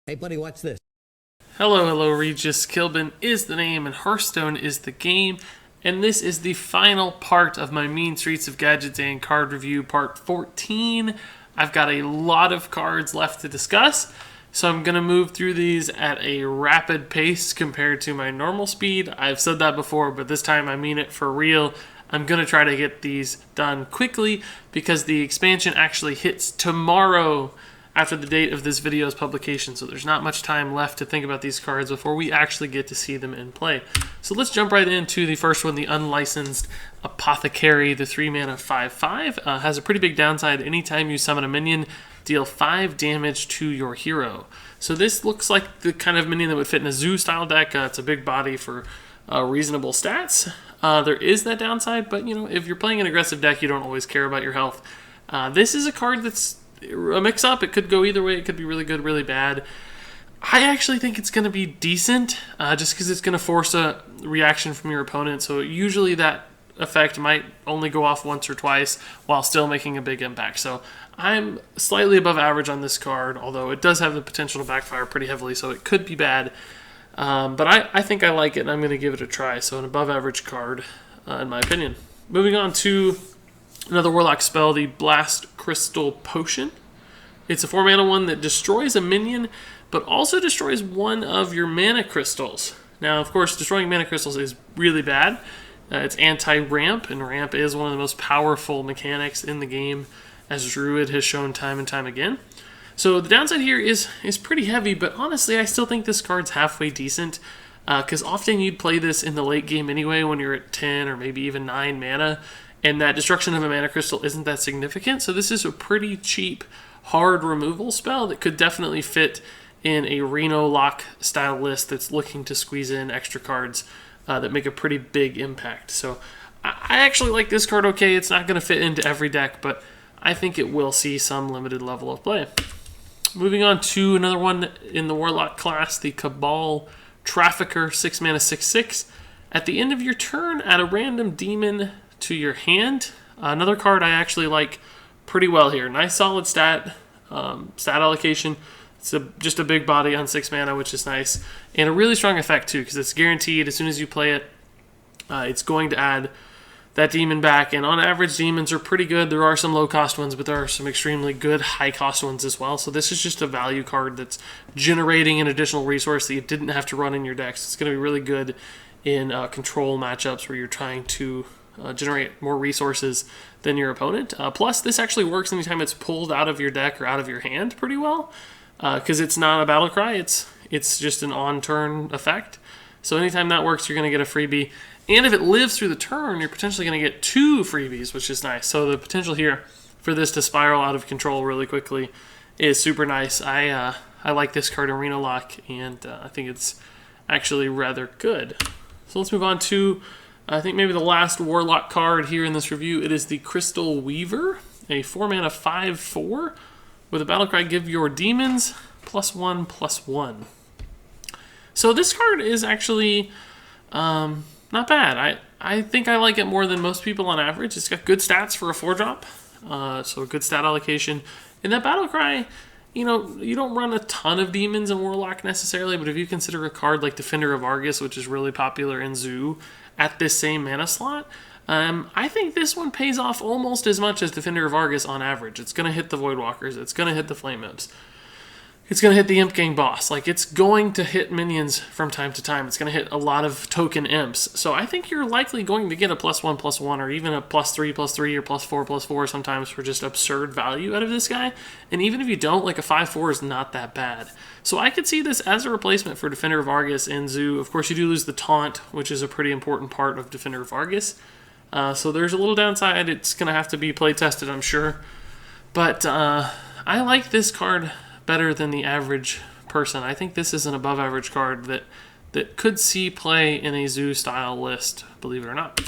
Hey, buddy, watch this. Hello, Regis. Kilbin is the name and Hearthstone is the game. And this is the final part of my Mean Streets of Gadgetzan card review, part 14. I've got a lot of cards left to discuss, so I'm going to move through these at a rapid pace compared to my normal speed. I've said that before, but this time I mean it for real. I'm going to try to get these done quickly because the expansion actually hits tomorrow after the date of this video's publication, so there's not much time left to think about these cards before we actually get to see them in play. So let's jump right into the first one, the unlicensed Apothecary, the 3-mana 5/5. Has a pretty big downside. Anytime you summon a minion, deal 5 damage to your hero. So this looks like the kind of minion that would fit in a zoo-style deck. It's a big body for reasonable stats. There is that downside, but if you're playing an aggressive deck, you don't always care about your health. This is a card that's a mix-up. It could go either way. It could be really good, really bad. I actually think it's going to be decent, just because it's going to force a reaction from your opponent. So usually that effect might only go off once or twice while still making a big impact. So I'm slightly above average on this card, although it does have the potential to backfire pretty heavily, so it could be bad. But I think I like it, and I'm going to give it a try. So an above average card, in my opinion. Moving on to another Warlock spell, the Blast Crystal Potion. It's a 4-mana one that destroys a minion, but also destroys one of your mana crystals. Now, of course, destroying mana crystals is really bad. It's anti-ramp, and ramp is one of the most powerful mechanics in the game, as Druid has shown time and time again. So the downside here is pretty heavy, but honestly, I still think this card's halfway decent, because often you'd play this in the late game anyway when you're at 10 or maybe even 9 mana, and that destruction of a mana crystal isn't that significant. So this is a pretty cheap, hard removal spell that could definitely fit in a Reno lock style list that's looking to squeeze in extra cards that make a pretty big impact. So I actually like this card okay. It's not going to fit into every deck, but I think it will see some limited level of play. Moving on to another one in the Warlock class, the Cabal Trafficker, 6-mana 6/6. At the end of your turn, add a random demon to your hand. Another card I actually like pretty well here. Nice solid stat allocation. It's just a big body on 6 mana, which is nice. And a really strong effect too, because it's guaranteed as soon as you play it, it's going to add that demon back. And on average, demons are pretty good. There are some low-cost ones, but there are some extremely good high-cost ones as well. So this is just a value card that's generating an additional resource that you didn't have to run in your decks. It's going to be really good in control matchups where you're trying to generate more resources than your opponent. Plus, this actually works anytime it's pulled out of your deck or out of your hand pretty well, because it's not a battle cry. It's just an on-turn effect. So anytime that works, you're going to get a freebie. And if it lives through the turn, you're potentially going to get 2 freebies, which is nice. So the potential here for this to spiral out of control really quickly is super nice. I like this card in Reno Lock, and I think it's actually rather good. So let's move on to, I think, maybe the last Warlock card here in this review. It is the Crystal Weaver, a 4-mana 5/4 with a battlecry, give your demons +1/+1. So this card is actually not bad. I think I like it more than most people on average. It's got good stats for a 4-drop, so a good stat allocation. And that battlecry, you don't run a ton of demons in Warlock necessarily, but if you consider a card like Defender of Argus, which is really popular in Zoo, at this same mana slot, I think this one pays off almost as much as Defender of Argus on average. It's going to hit the Voidwalkers. It's going to hit the Flame Imps. It's going to hit the Imp Gang boss. Like, it's going to hit minions from time to time. It's going to hit a lot of token imps. So I think you're likely going to get a +1/+1 or even a +3/+3 or +4/+4 sometimes for just absurd value out of this guy. And even if you don't, like a 5/4 is not that bad. So I could see this as a replacement for Defender of Argus in Zoo. Of course, you do lose the taunt, which is a pretty important part of Defender of Argus. So there's a little downside. It's going to have to be play tested, I'm sure. But I like this card better than the average person. I think this is an above average card that could see play in a Zoo style list, believe it or not.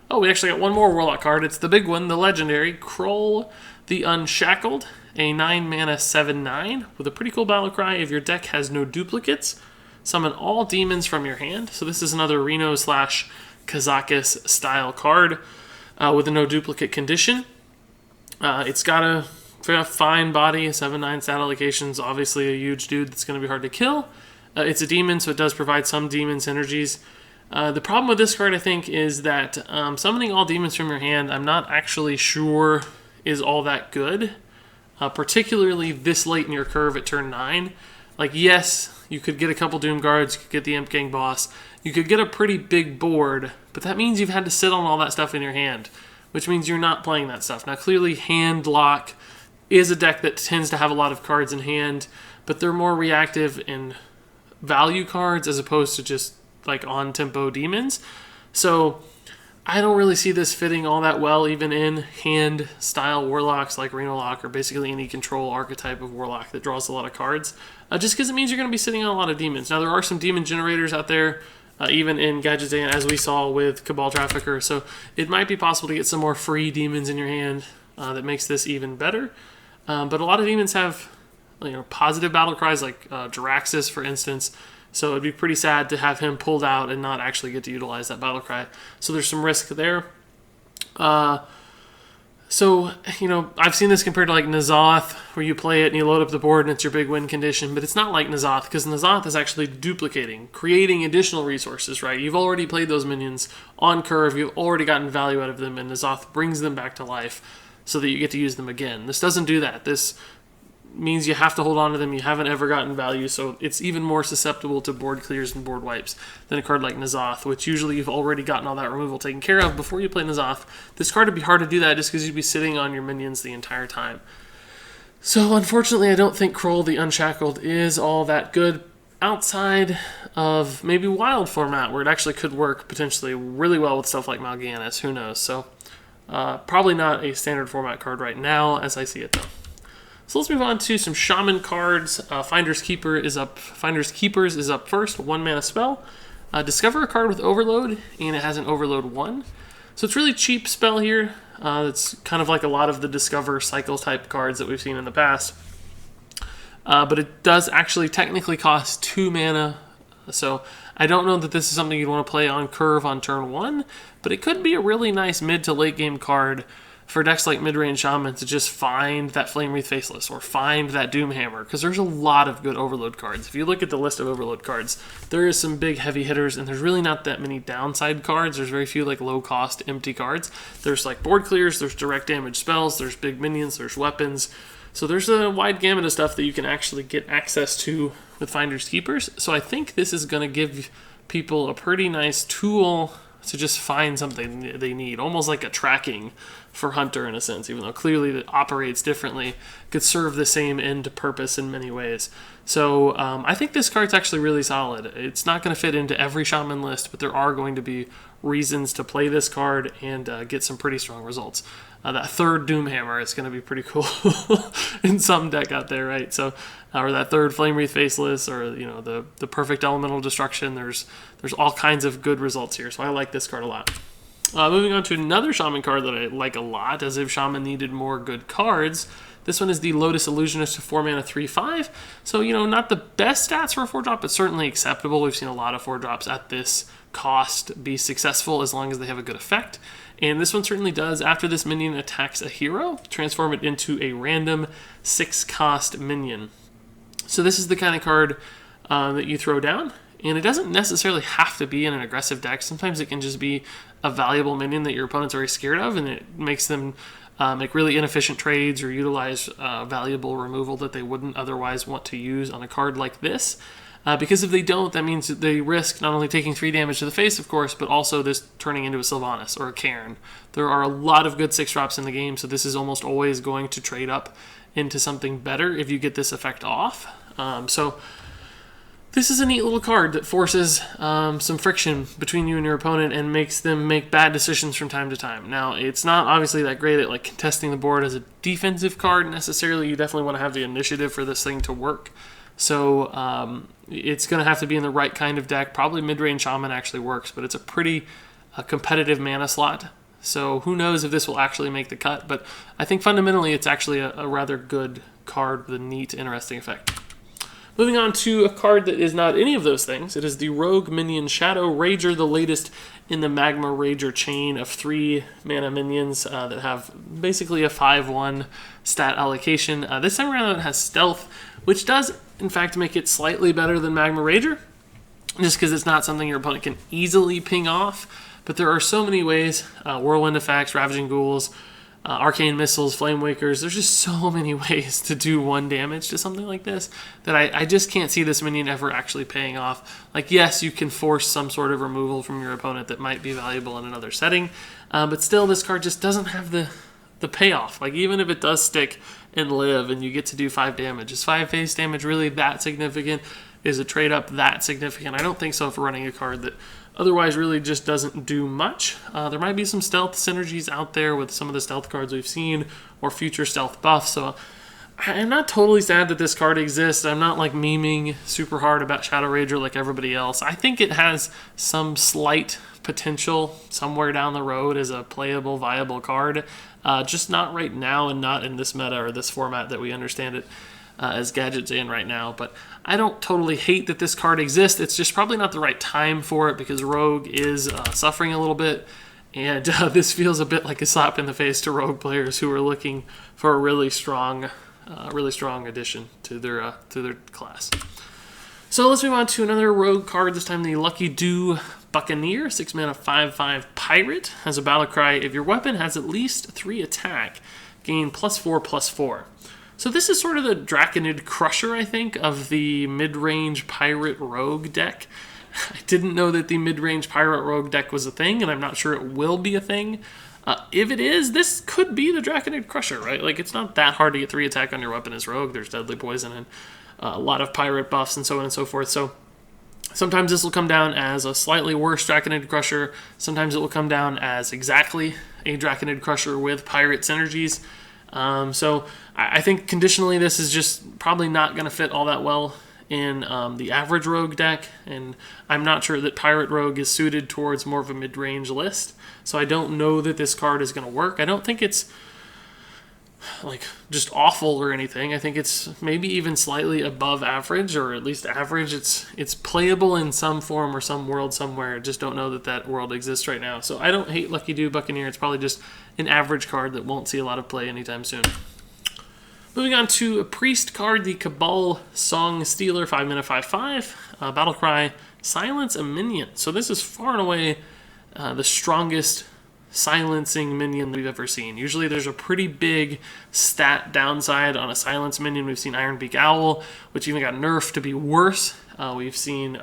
Oh, we actually got one more Warlock card. It's the big one, the legendary Craw the Unshackled, a 9-mana 7/9 with a pretty cool battle cry. If your deck has no duplicates, summon all demons from your hand. So this is another Reno/Kazakus style card with a no duplicate condition. It's got a fine body, 7/9 stat allocations, obviously a huge dude that's going to be hard to kill. It's a demon, so it does provide some demon synergies. The problem with this card, I think, is that summoning all demons from your hand, I'm not actually sure is all that good. Particularly this late in your curve at turn 9. Like, yes, you could get a couple Doom Guards, you could get the Imp Gang boss, you could get a pretty big board, but that means you've had to sit on all that stuff in your hand, which means you're not playing that stuff. Now, clearly, Hand Lock is a deck that tends to have a lot of cards in hand, but they're more reactive in value cards as opposed to just like on-tempo demons. So I don't really see this fitting all that well even in hand-style warlocks like Reno Lock or basically any control archetype of warlock that draws a lot of cards, just because it means you're going to be sitting on a lot of demons. Now, there are some demon generators out there, even in Gadgetzan, as we saw with Cabal Trafficker, so it might be possible to get some more free demons in your hand that makes this even better. But a lot of demons have positive battle cries, like Jiraxis, for instance. So it'd be pretty sad to have him pulled out and not actually get to utilize that battle cry. So there's some risk there. I've seen this compared to like N'Zoth, where you play it and you load up the board and it's your big win condition. But it's not like N'Zoth, because N'Zoth is actually duplicating, creating additional resources, right? You've already played those minions on curve. You've already gotten value out of them, and N'Zoth brings them back to life so that you get to use them again. This doesn't do that. This means you have to hold on to them. You haven't ever gotten value, so it's even more susceptible to board clears and board wipes than a card like N'Zoth, which usually you've already gotten all that removal taken care of before you play N'Zoth. This card would be hard to do that just because you'd be sitting on your minions the entire time. So unfortunately, I don't think Craw the Unshackled is all that good outside of maybe Wild format, where it actually could work potentially really well with stuff like Mal'Ganis. Who knows? So probably not a standard format card right now as I see it, though. So let's move on to some Shaman cards. Finders Keepers is up first, 1 mana spell. Discover a card with Overload, and it has an Overload 1. So it's really cheap spell here. It's kind of like a lot of the Discover cycle type cards that we've seen in the past. But it does actually technically cost 2 mana. So I don't know that this is something you'd want to play on curve on turn 1, but it could be a really nice mid to late game card for decks like Mid-Range Shaman to just find that Flame Wreath Faceless or find that Doomhammer, because there's a lot of good Overload cards. If you look at the list of Overload cards, there is some big heavy hitters, and there's really not that many downside cards. There's very few like low-cost empty cards. There's like board clears, there's direct damage spells, there's big minions, there's weapons. So there's a wide gamut of stuff that you can actually get access to with Finders Keepers. So I think this is going to give people a pretty nice tool to just find something they need, almost like a tracking for Hunter in a sense, even though clearly it operates differently, could serve the same end purpose in many ways. So I think this card's actually really solid. It's not going to fit into every Shaman list, but there are going to be reasons to play this card and get some pretty strong results. That third Doomhammer is going to be pretty cool in some deck out there, right? So, or that third Flame Wreath Faceless, or the perfect Elemental Destruction. There's all kinds of good results here, so I like this card a lot. Moving on to another Shaman card that I like a lot, as if Shaman needed more good cards. This one is the Lotus Illusionist, 4 mana 3/5. So, not the best stats for a 4-drop, but certainly acceptable. We've seen a lot of 4-drops at this cost be successful as long as they have a good effect. And this one certainly does. After this minion attacks a hero, transform it into a random 6-cost minion. So this is the kind of card that you throw down. And it doesn't necessarily have to be in an aggressive deck. Sometimes it can just be a valuable minion that your opponent's already scared of, and it makes them make really inefficient trades or utilize valuable removal that they wouldn't otherwise want to use on a card like this. Because if they don't, that means that they risk not only taking 3 damage to the face, of course, but also this turning into a Sylvanas or a Cairn. There are a lot of good 6-drops in the game, so this is almost always going to trade up into something better if you get this effect off. So this is a neat little card that forces some friction between you and your opponent and makes them make bad decisions from time to time. Now, it's not obviously that great at contesting the board as a defensive card necessarily. You definitely want to have the initiative for this thing to work. So it's going to have to be in the right kind of deck. Probably Mid-Range Shaman actually works, but it's a pretty competitive mana slot. So who knows if this will actually make the cut. But I think fundamentally it's actually a rather good card with a neat, interesting effect. Moving on to a card that is not any of those things. It is the Rogue Minion Shadow Rager, the latest in the Magma Rager chain of 3 mana minions that have basically a 5/1 stat allocation. This time around it has Stealth, which does in fact make it slightly better than Magma Rager, just because it's not something your opponent can easily ping off. But there are so many ways, Whirlwind effects, Ravaging Ghouls, Arcane Missiles, Flame Wakers, there's just so many ways to do 1 damage to something like this that I just can't see this minion ever actually paying off. Like, yes, you can force some sort of removal from your opponent that might be valuable in another setting, but still this card just doesn't have the payoff. Like, even if it does stick and live and you get to do 5 damage, is 5 face damage really that significant? Is a trade up that significant? I don't think so for running a card that otherwise really just doesn't do much. There might be some stealth synergies out there with some of the stealth cards we've seen or future stealth buffs, so I'm not totally sad that this card exists. I'm not like memeing super hard about Shadow Rager like everybody else. I think it has some slight potential somewhere down the road as a playable, viable card, just not right now and not in this meta or this format that we understand it as Gadgetzan right now. But I don't totally hate that this card exists. It's just probably not the right time for it because Rogue is suffering a little bit, and this feels a bit like a slap in the face to Rogue players who are looking for a really strong addition to their class. So let's move on to another Rogue card. This time the Luckydo Buccaneer, 6 mana 5/5 pirate, has a battle cry. If your weapon has at least 3 attack, gain +4/+4. So this is sort of the Draconid Crusher, I think, of the mid-range Pirate Rogue deck. I didn't know that the mid-range Pirate Rogue deck was a thing, and I'm not sure it will be a thing. If it is, this could be the Draconid Crusher, right? Like, it's not that hard to get 3 attack on your weapon as Rogue. There's Deadly Poison and a lot of Pirate buffs and so on and so forth. So sometimes this will come down as a slightly worse Draconid Crusher. Sometimes it will come down as exactly a Draconid Crusher with Pirate synergies. So I think conditionally this is just probably not going to fit all that well in the average Rogue deck, and I'm not sure that Pirate Rogue is suited towards more of a mid-range list, so I don't know that this card is going to work. I don't think it's like just awful or anything. I think it's maybe even slightly above average, or at least average. It's playable in some form or some world somewhere. I just don't know that that world exists right now. So I don't hate Luckydo Buccaneer. It's probably just an average card that won't see a lot of play anytime soon. Moving on to a priest card, the Cabal Steeler, 5 mana 5/5. Battle cry, silence a minion. So this is far and away the strongest silencing minion that we've ever seen. Usually there's a pretty big stat downside on a silence minion. We've seen Ironbeak Owl, which even got nerfed to be worse. We've seen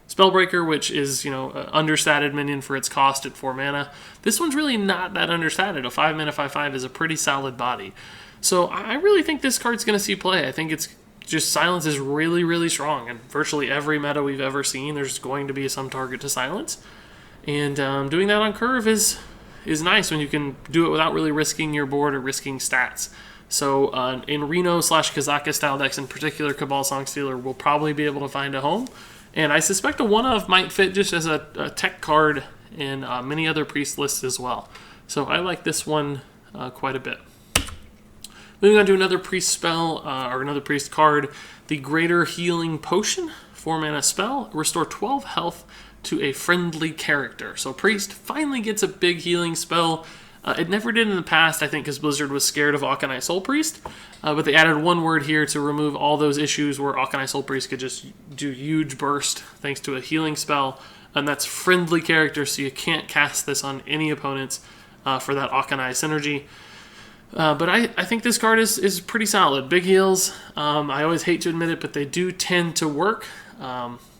Spellbreaker, which is, understated minion for its cost at 4 mana. This one's really not that understated. A 5 mana 5/5 is a pretty solid body. So I really think this card's going to see play. I think it's just silence is really, really strong. And virtually every meta we've ever seen, there's going to be some target to silence. And doing that on curve is nice when you can do it without really risking your board or risking stats. So in Reno/Kazaka style decks in particular, Cabal Steeler will probably be able to find a home. And I suspect a one-of might fit just as a tech card in many other priest lists as well. So I like this one quite a bit. Moving on to another priest spell, or another priest card, the Greater Healing Potion, 4 mana spell, restore 12 health to a friendly character. So priest finally gets a big healing spell. It never did in the past, I think, because Blizzard was scared of Auchenai Soul Priest, but they added one word here to remove all those issues where Auchenai Soul Priest could just do huge burst thanks to a healing spell, and that's friendly character, so you can't cast this on any opponents for that Auchenai synergy. But I think this card is pretty solid. Big heals, I always hate to admit it, but they do tend to work.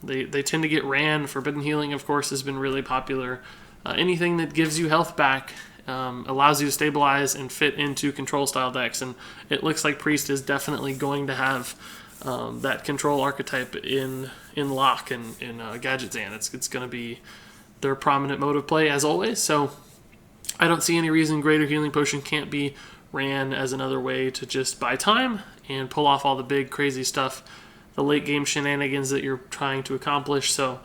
They tend to get ran. Forbidden Healing, of course, has been really popular. Anything that gives you health back allows you to stabilize and fit into control-style decks, and it looks like Priest is definitely going to have that control archetype in lock in Gadgetzan. It's going to be their prominent mode of play, as always, so I don't see any reason Greater Healing Potion can't be ran as another way to just buy time and pull off all the big crazy stuff, the late game shenanigans that you're trying to accomplish. So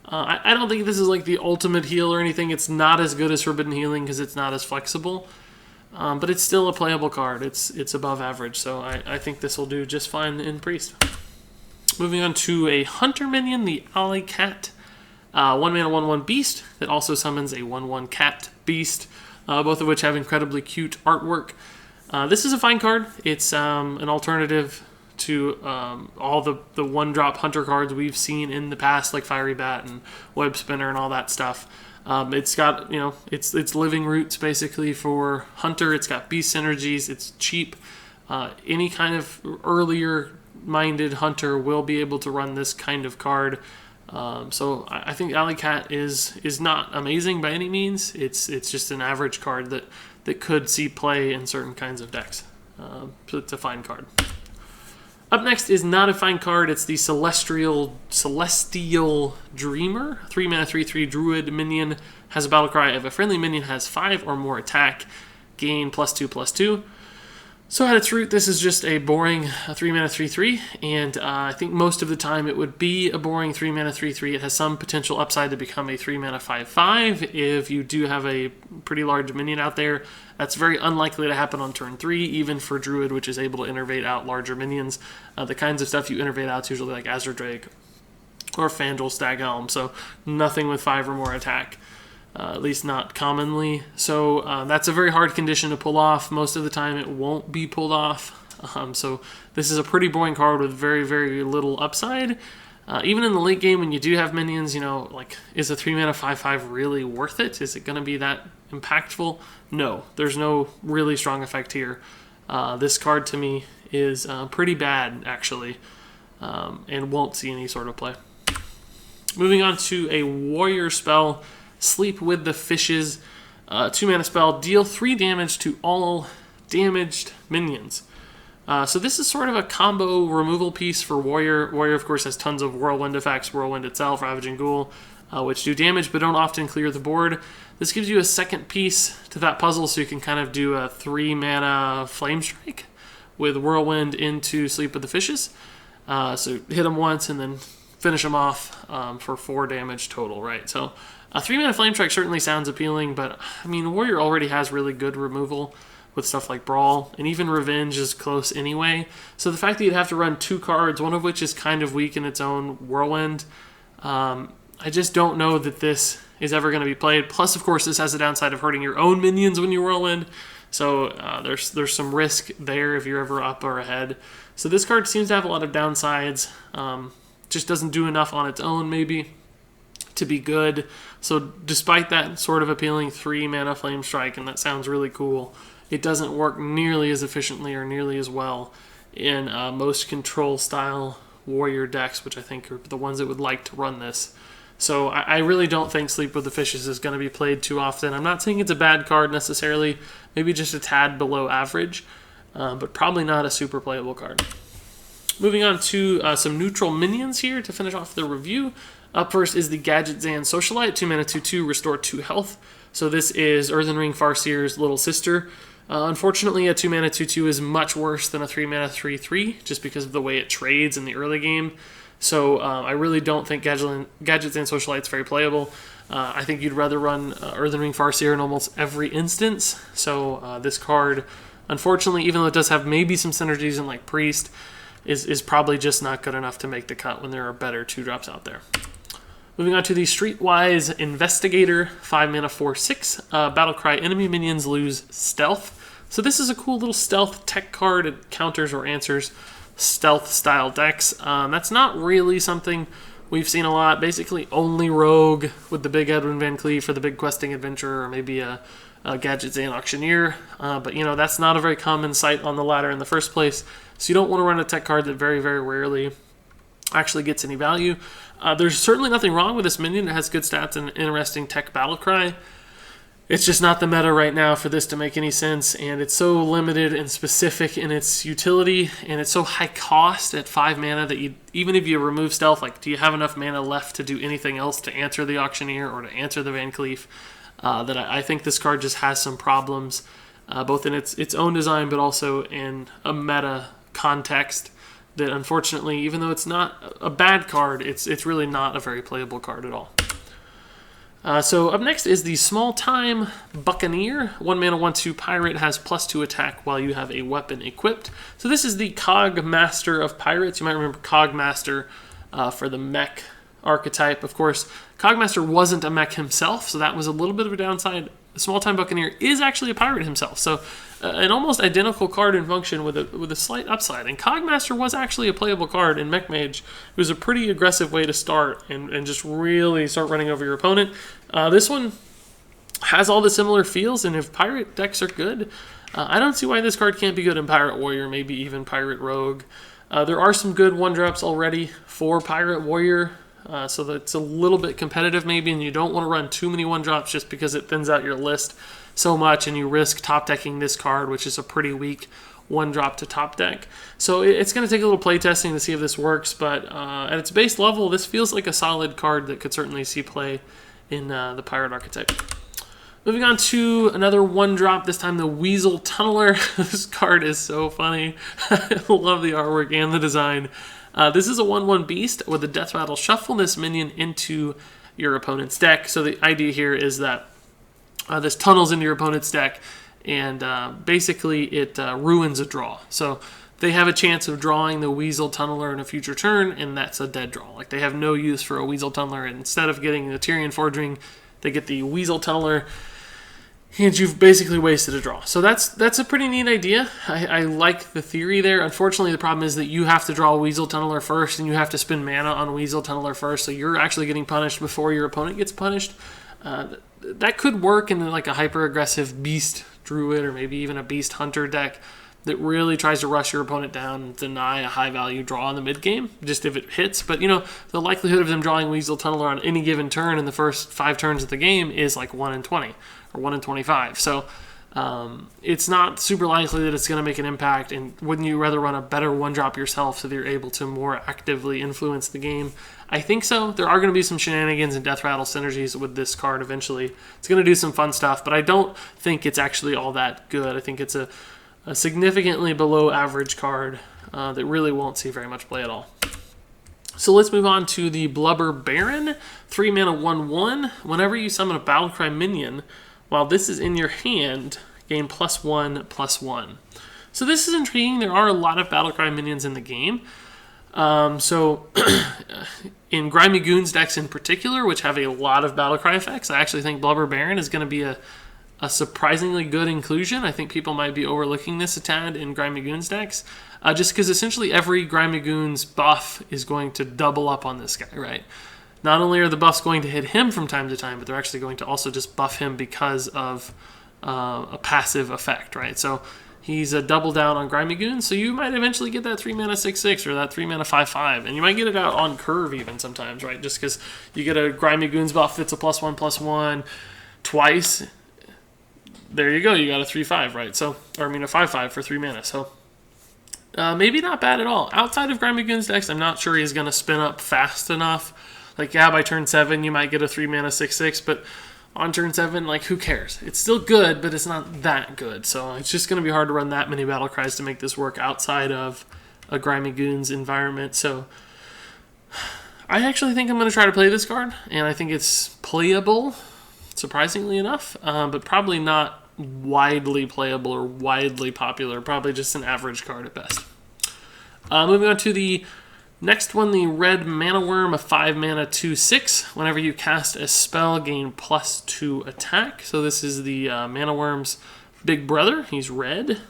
I don't think this is like the ultimate heal or anything. It's not as good as Forbidden Healing because it's not as flexible, but it's still a playable card. It's above average, so I think this will do just fine in Priest. Moving on to a hunter minion, the Alycat. 1-mana 1/1 beast that also summons a 1/1 cat beast, both of which have incredibly cute artwork. This is a fine card. It's an alternative to all the one-drop hunter cards we've seen in the past, like Fiery Bat and Web Spinner and all that stuff. It's got, it's living roots basically for hunter. It's got beast synergies. It's cheap. Any kind of earlier-minded hunter will be able to run this kind of card. So I think Alycat is not amazing by any means. It's just an average card that could see play in certain kinds of decks. So it's a fine card. Up next is not a fine card. It's the Celestial Dreamer. 3-mana 3/3 Druid minion. Has a battle cry. If a friendly minion has 5 or more attack, gain +2/+2. So at its root, this is just a boring 3-mana 3/3, and I think most of the time it would be a boring 3-mana 3/3. It has some potential upside to become a 3-mana 5/5 if you do have a pretty large minion out there. That's very unlikely to happen on turn 3, even for Druid, which is able to innervate out larger minions. The kinds of stuff you innervate out is usually like Azure Drake or Fandral Staghelm, so nothing with 5 or more attack. At least not commonly. So that's a very hard condition to pull off. Most of the time it won't be pulled off. So this is a pretty boring card with very, very little upside. Even in the late game when you do have minions, like, is a 3-mana 5/5 really worth it? Is it going to be that impactful? No, there's no really strong effect here. This card to me is pretty bad, actually, and won't see any sort of play. Moving on to a warrior spell, Sleep with the Fishes. 2-mana spell, deal 3 damage to all damaged minions. So this is sort of a combo removal piece for Warrior. Warrior, of course, has tons of Whirlwind effects, Whirlwind itself, Ravaging Ghoul, which do damage but don't often clear the board. This gives you a second piece to that puzzle, so you can kind of do a 3-mana Flame Strike with Whirlwind into Sleep with the Fishes. So hit them once and then finish them off for 4 damage total, right? So a 3-mana Flame Strike certainly sounds appealing, but I mean, Warrior already has really good removal with stuff like Brawl, and even Revenge is close anyway. So the fact that you'd have to run 2 cards, one of which is kind of weak in its own, Whirlwind, I just don't know that this is ever going to be played. Plus, of course, this has the downside of hurting your own minions when you Whirlwind, so there's some risk there if you're ever up or ahead. So this card seems to have a lot of downsides. Just doesn't do enough on its own, maybe, to be good. So despite that sort of appealing 3-mana Flame Strike, and that sounds really cool, it doesn't work nearly as efficiently or nearly as well in most control-style warrior decks, which I think are the ones that would like to run this. So I really don't think Sleep with the Fishes is going to be played too often. I'm not saying it's a bad card necessarily, maybe just a tad below average, but probably not a super playable card. Moving on to some neutral minions here to finish off the review. Up first is the Gadgetzan Socialite, 2-mana 2/2, restore 2 health. So this is Earthen Ring Farseer's little sister. Unfortunately, a 2-mana 2/2 is much worse than a 3-mana 3/3, just because of the way it trades in the early game. So I really don't think Gadgetzan Socialite's very playable. I think you'd rather run Earthen Ring Farseer in almost every instance. So this card, unfortunately, even though it does have maybe some synergies in like Priest, is probably just not good enough to make the cut when there are better 2-drops out there. Moving on to the Streetwise Investigator, 5-mana 4/6. Battlecry, enemy minions lose stealth. So this is a cool little stealth tech card. It counters or answers stealth-style decks. That's not really something we've seen a lot. Basically, only Rogue with the big Edwin Van Cleef for the big questing adventurer, or maybe a Gadgetzan Auctioneer. But, that's not a very common sight on the ladder in the first place. So you don't want to run a tech card that very, very rarely actually gets any value. There's certainly nothing wrong with this minion. It has good stats and interesting tech battlecry. It's just not the meta right now for this to make any sense, and it's so limited and specific in its utility, and it's so high cost at 5 mana that even if you remove stealth, like, do you have enough mana left to do anything else to answer the Auctioneer or to answer the Van Cleef? That I think this card just has some problems, both in its own design, but also in a meta context, that unfortunately, even though it's not a bad card, it's really not a very playable card at all. So up next is the Small Time Buccaneer. 1 mana, 1/2 pirate, has +2 attack while you have a weapon equipped. So this is the Cog Master of pirates. You might remember Cog Master for the mech archetype. Of course, Cog Master wasn't a mech himself, so that was a little bit of a downside. The Small Time Buccaneer is actually a pirate himself, so an almost identical card in function with a slight upside. And Cogmaster was actually a playable card in Mech Mage. It was a pretty aggressive way to start and just really start running over your opponent. This one has all the similar feels, and if pirate decks are good, I don't see why this card can't be good in Pirate Warrior, maybe even Pirate Rogue. There are some good 1-drops already for Pirate Warrior, so that's a little bit competitive maybe, and you don't want to run too many 1-drops just because it thins out your list so much, and you risk top decking this card, which is a pretty weak 1-drop to top deck. So it's going to take a little play testing to see if this works, but at its base level, this feels like a solid card that could certainly see play in the pirate archetype. Moving on to another 1-drop, this time the Weasel Tunneler. This card is so funny. I love the artwork and the design. This is a 1/1 beast with a Death Rattle. Shuffle this minion into your opponent's deck. So the idea here is that this tunnels into your opponent's deck, and basically it ruins a draw. So they have a chance of drawing the Weasel Tunneler in a future turn, and that's a dead draw. Like, they have no use for a Weasel Tunneler, and instead of getting the Tyrian Forging, they get the Weasel Tunneler, and you've basically wasted a draw. So that's a pretty neat idea. I like the theory there. Unfortunately, the problem is that you have to draw Weasel Tunneler first, and you have to spend mana on Weasel Tunneler first, so you're actually getting punished before your opponent gets punished. That could work in like a hyper-aggressive Beast Druid or maybe even a Beast Hunter deck that really tries to rush your opponent down and deny a high-value draw in the mid-game, just if it hits. But, you know, the likelihood of them drawing Weasel Tunneler on any given turn in the first 5 turns of the game is like 1 in 20 or 1 in 25. So it's not super likely that it's going to make an impact, and wouldn't you rather run a better 1-drop yourself so that you're able to more actively influence the game? I think so. There are going to be some shenanigans and Death Rattle synergies with this card eventually. It's going to do some fun stuff, but I don't think it's actually all that good. I think it's a significantly below average card that really won't see very much play at all. So let's move on to the Blubber Baron. 3 mana 1/1. Whenever you summon a Battlecry minion, while this is in your hand, gain +1/+1. So this is intriguing. There are a lot of Battlecry minions in the game. So in Grimy Goons decks in particular, which have a lot of Battlecry effects, I actually think Blubber Baron is going to be a surprisingly good inclusion. I think people might be overlooking this a tad in Grimy Goons decks, just because essentially every Grimy Goons buff is going to double up on this guy, right? Not only are the buffs going to hit him from time to time, but they're actually going to also just buff him because of a passive effect, right? So he's a double down on Grimy Goons, so you might eventually get that 3 mana 6/6 or that 3 mana 5/5, and you might get it out on curve even sometimes, right? Just because you get a Grimy Goons buff that's a +1/+1 twice. There you go, you got a 3/5, right? So, or I mean a 5/5 for 3 mana. So maybe not bad at all. Outside of Grimy Goons decks, I'm not sure he's going to spin up fast enough. Like, yeah, by turn 7 you might get a 3 mana 6/6, but on turn 7, like, who cares? It's still good, but it's not that good. So it's just going to be hard to run that many battle cries to make this work outside of a Grimy Goons environment. So I actually think I'm going to try to play this card, and I think it's playable, surprisingly enough, but probably not widely playable or widely popular. Probably just an average card at best. Moving on to the next one, the Red Mana Worm, a 5 mana 2/6. Whenever you cast a spell, gain +2 attack. So this is the Mana Worm's big brother. He's red.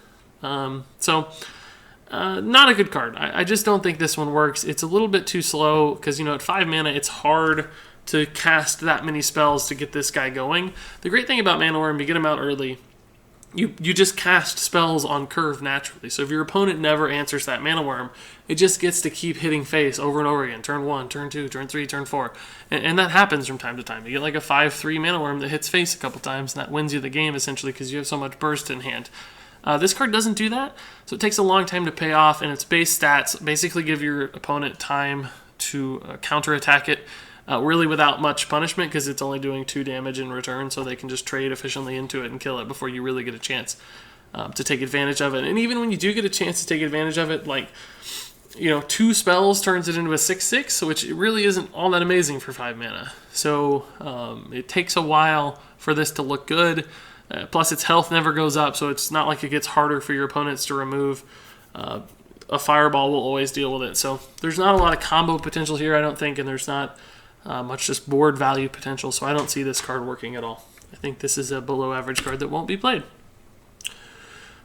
Not a good card. I just don't think this one works. It's a little bit too slow because, you know, at 5 mana, it's hard to cast that many spells to get this guy going. The great thing about Mana Worm, you get him out early, you just cast spells on curve naturally. So if your opponent never answers that Mana Worm, it just gets to keep hitting face over and over again. Turn 1, turn 2, turn 3, turn 4. And that happens from time to time. You get like a 5/3 Mana Worm that hits face a couple times, and that wins you the game essentially because you have so much burst in hand. This card doesn't do that, so it takes a long time to pay off, and its base stats basically give your opponent time to counterattack it, really without much punishment because it's only doing 2 damage in return, so they can just trade efficiently into it and kill it before you really get a chance to take advantage of it. And even when you do get a chance to take advantage of it, like, 2 spells turns it into a 6/6, which really isn't all that amazing for 5 mana. So it takes a while for this to look good. Plus, its health never goes up, so it's not like it gets harder for your opponents to remove. A fireball will always deal with it. So there's not a lot of combo potential here, I don't think, and there's not much just board value potential, so I don't see this card working at all. I think this is a below average card that won't be played.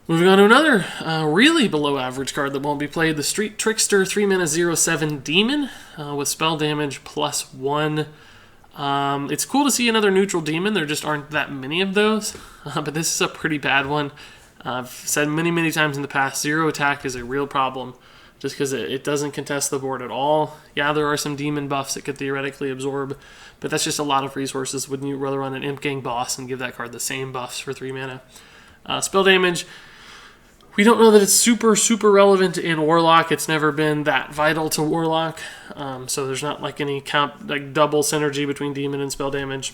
Moving on to another really below average card that won't be played, the Street Trickster 3 mana 0/7 Demon with spell damage +1. It's cool to see another neutral demon. There just aren't that many of those, but this is a pretty bad one. I've said many times in the past, 0 attack is a real problem just because it doesn't contest the board at all. Yeah, there are some demon buffs it could theoretically absorb, but that's just a lot of resources. Wouldn't you rather run an Imp Gang boss and give that card the same buffs for 3 mana? Spell damage, we don't know that it's super relevant in Warlock. It's never been that vital to Warlock, so there's not like any double synergy between demon and spell damage.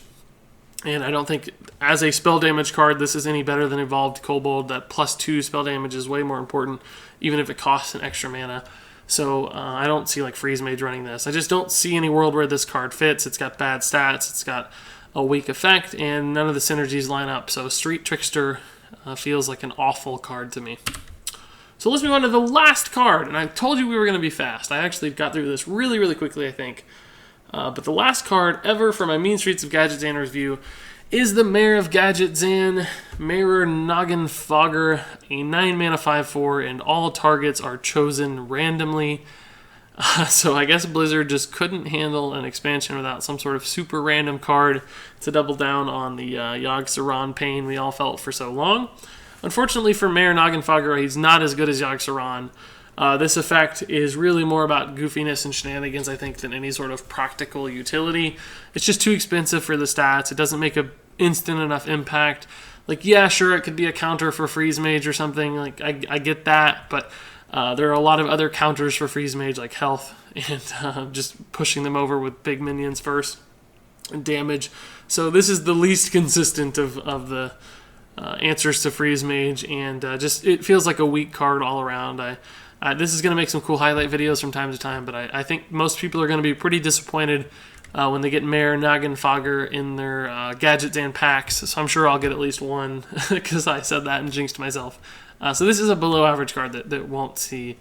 And I don't think, as a spell damage card, this is any better than Evolved Kobold. That +2 spell damage is way more important, even if it costs an extra mana. So I don't see like Freeze Mage running this. I just don't see any world where this card fits. It's got bad stats, it's got a weak effect, and none of the synergies line up. So Street Trickster feels like an awful card to me. So let's move on to the last card. And I told you we were going to be fast. I actually got through this really quickly, I think. But the last card ever for my Mean Streets of Gadgetzan review is the Mayor of Gadgetzan, Mirror Nagin Fogger, a 9 mana 5/4, and all targets are chosen randomly. So I guess Blizzard just couldn't handle an expansion without some sort of super random card to double down on the Yogg-Saron pain we all felt for so long. Unfortunately for Mayor Nagin Fogger, he's not as good as Yogg-Saron. This effect is really more about goofiness and shenanigans, I think, than any sort of practical utility. It's just too expensive for the stats. It doesn't make an instant enough impact. Like, yeah, sure, it could be a counter for Freeze Mage or something. Like, I get that, but there are a lot of other counters for Freeze Mage, like health, and just pushing them over with big minions first, and damage. So this is the least consistent of the answers to Freeze Mage, and just it feels like a weak card all around. This is going to make some cool highlight videos from time to time, but I think most people are going to be pretty disappointed when they get Mayor Nagin Fogger in their Gadgetzan packs, so I'm sure I'll get at least one because I said that and jinxed myself. So this is a below average card that won't see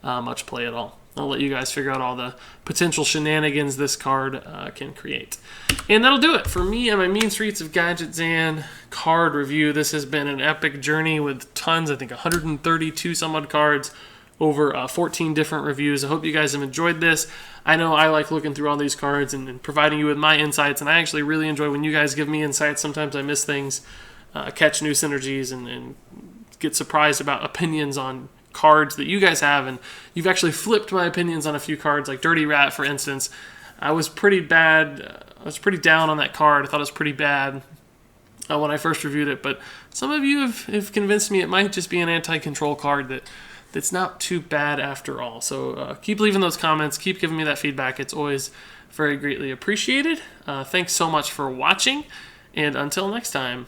much play at all. I'll let you guys figure out all the potential shenanigans this card can create. And that'll do it for me and my Mean Streets of Gadgetzan card review. This has been an epic journey with tons, I think 132 some odd cards, over 14 different reviews. I hope you guys have enjoyed this. I know I like looking through all these cards and providing you with my insights, and I actually really enjoy when you guys give me insights. Sometimes I miss things, catch new synergies, and get surprised about opinions on cards that you guys have, and you've actually flipped my opinions on a few cards, like Dirty Rat, for instance. I was pretty bad. I was pretty down on that card. I thought it was pretty bad when I first reviewed it, but some of you have convinced me it might just be an anti-control card that's not too bad after all. So keep leaving those comments. Keep giving me that feedback. It's always very greatly appreciated. Thanks so much for watching, and until next time,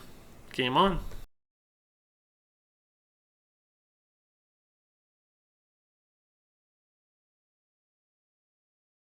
game on.